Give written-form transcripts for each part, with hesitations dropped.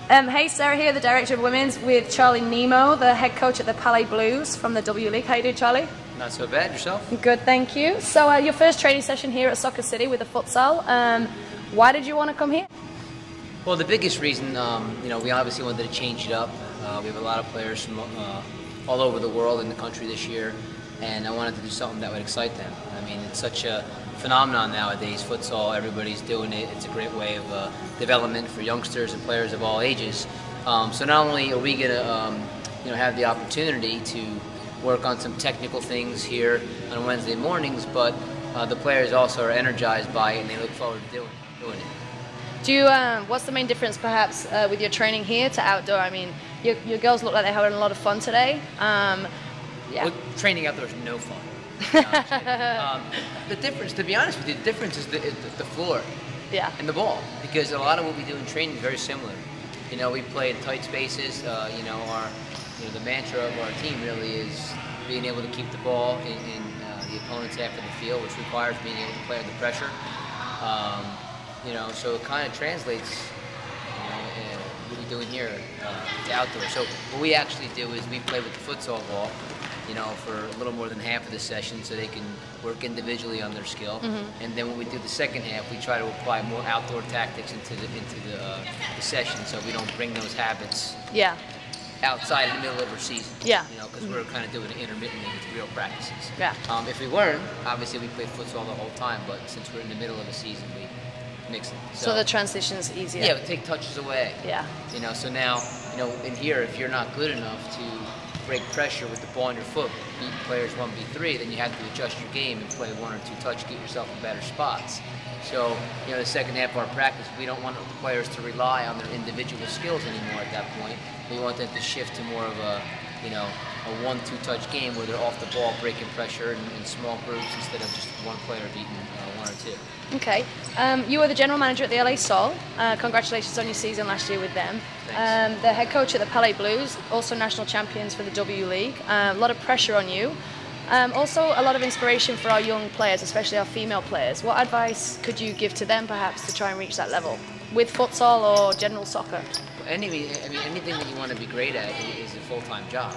Hey, Sarah here, the Director of Women's, with Charlie Nemo, the head coach at the Pali Blues from the W League. How you doing, Charlie? Not so bad. Yourself? Good, thank you. So your first training session here at Soccer City with the futsal. Why did you want to come here? Well, the biggest reason, we obviously wanted to change it up. We have a lot of players from all over the world in the country this year, and I wanted to do something that would excite them. I mean, it's such a phenomenon nowadays, futsal. Everybody's doing it. It's a great way of development for youngsters and players of all ages. So not only are we going to have the opportunity to work on some technical things here on Wednesday mornings, but the players also are energized by it and they look forward to doing it. Do you, what's the main difference perhaps with your training here to outdoor? I mean, your girls look like they're having a lot of fun today. Yeah. Well, training outdoor is no fun. The difference, to be honest with you, the difference is the floor and the ball, because a lot of what we do in training is very similar. We play in tight spaces. The mantra of our team really is being able to keep the ball in the opponent's half of the field, which requires being able to play under pressure. So it kind of translates, what we're doing here to outdoor. So what we actually do is we play with the futsal ball, for a little more than half of the session, so they can work individually on their skill. And then when we do the second half, we try to apply more outdoor tactics into the session, so we don't bring those habits outside in the middle of our season. Because we're kind of doing it intermittently with real practices. If we weren't, obviously we play futsal the whole time, but since we're in the middle of a season, we mix it. So the transition's easier. Yeah, we take touches away. So now, in here, if you're not good enough to break pressure with the ball on your foot, beat players 1v3, then you have to adjust your game and play one or two touch, get yourself in better spots. So, the second half of our practice, we don't want the players to rely on their individual skills anymore at that point. We want them to shift to more of a 1-2 touch game where they're off the ball, breaking pressure in small groups instead of just one player beating one or two. Okay. You were the general manager at the LA Sol. Congratulations on your season last year with them. The head coach at the Pali Blues, also national champions for the W League. A lot of pressure on you. Also a lot of inspiration for our young players, especially our female players. What advice could you give to them perhaps to try and reach that level with futsal or general soccer? Anything that you want to be great at is a full-time job.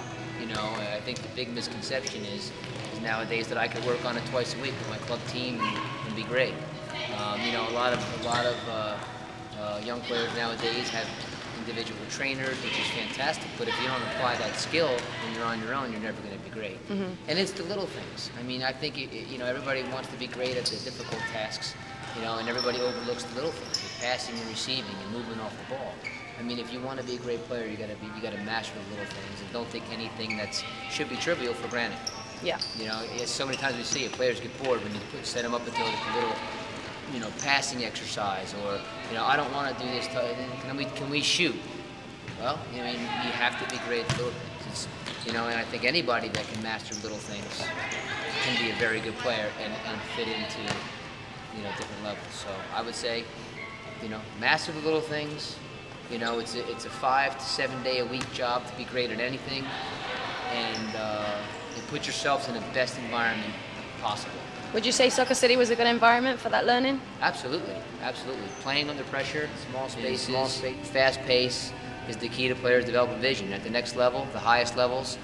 I think the big misconception is nowadays that I could work on it twice a week with my club team and be great. A lot of young players nowadays have individual trainers, which is fantastic, but if you don't apply that skill when you're on your own, you're never going to be great. And it's the little things. I mean, I think everybody wants to be great at the difficult tasks, and everybody overlooks the little things, like passing and receiving and moving off the ball. I mean, if you want to be a great player, you got to master the little things, and don't take anything that should be trivial for granted. So many times we see it, players get bored when you set them up into like a little passing exercise, or I don't want to do this. Can we shoot? Well, you have to be great at little things. And I think anybody that can master little things can be a very good player and fit into different levels. So I would say, master the little things. It's a 5 to 7 day a week job to be great at anything, and put yourselves in the best environment possible. Would you say Soccer City was a good environment for that learning? Absolutely, absolutely. Playing under pressure, small spaces, fast pace is the key to players developing vision. At the next level, the highest levels,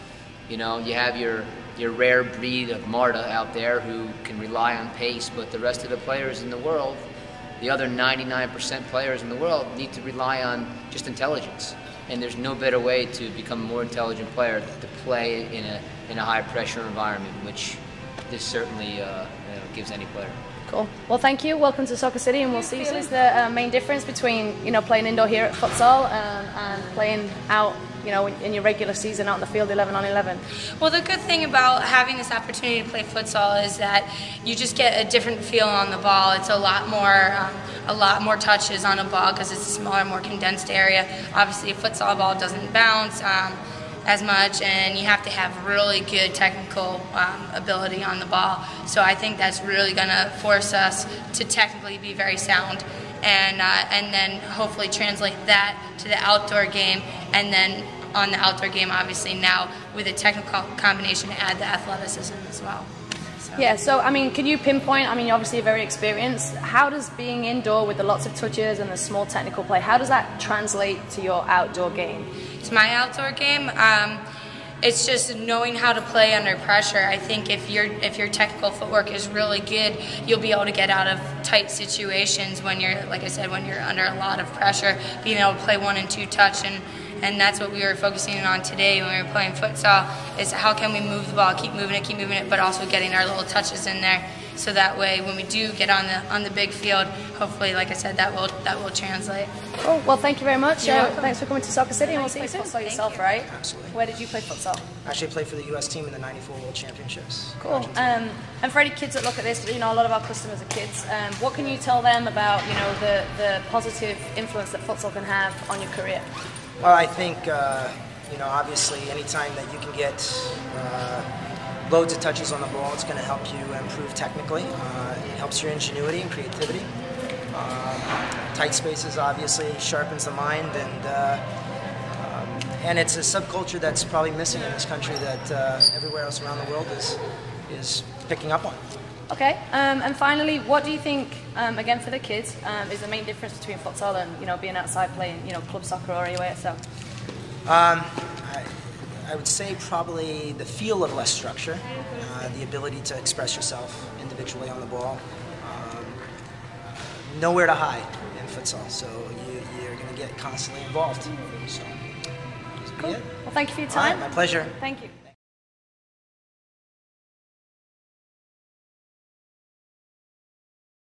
you have your rare breed of Marta out there who can rely on pace, but the rest of the players in the world, the other 99% players in the world, need to rely on just intelligence. And there's no better way to become a more intelligent player to play in a high pressure environment, which this certainly gives any player. Cool. Well, thank you. Welcome to Soccer City, and we'll see you soon. What is the main difference between playing indoor here at futsal and playing out in your regular season out in the field 11 on 11? Well, the good thing about having this opportunity to play futsal is that you just get a different feel on the ball. It's a lot more touches on a ball because it's a smaller, more condensed area. Obviously, a futsal ball doesn't bounce as much, and you have to have really good technical ability on the ball. So I think that's really going to force us to technically be very sound, and then hopefully translate that to the outdoor game, and then on the outdoor game, obviously now with a technical combination, add the athleticism as well. So. Yeah, so I mean, can you pinpoint, I mean, you're obviously very experienced, how does being indoor with the lots of touches and the small technical play, how does that translate to your outdoor game? To my outdoor game, it's just knowing how to play under pressure. I think if your technical footwork is really good, you'll be able to get out of tight situations when you're, like I said, when you're under a lot of pressure, being able to play 1 and 2 touch, and that's what we were focusing on today when we were playing futsal, is how can we move the ball, keep moving it, but also getting our little touches in there, so that way when we do get on the big field, hopefully, like I said, that will translate. Cool. Well, thank you very much. Thanks for coming to Soccer City, and we'll see you soon. Futsal yourself, right? Absolutely. Where did you play futsal? I actually played for the U.S. team in the '94 World Championships. Cool. And for any kids that look at this, you know, a lot of our customers are kids. What can you tell them about, you know, the positive influence that futsal can have on your career? Well, I think, you know, obviously anytime that you can get loads of touches on the ball, it's going to help you improve technically. It helps your ingenuity and creativity. Tight spaces obviously sharpens the mind, and it's a subculture that's probably missing in this country that everywhere else around the world is picking up on. Okay, and finally, what do you think, again for the kids, is the main difference between futsal and, you know, being outside playing, you know, club soccer or anywhere else? I would say probably the feel of less structure, the ability to express yourself individually on the ball, nowhere to hide in futsal, so you're going to get constantly involved. So, cool. Well, thank you for your time. All right, my pleasure. Thank you.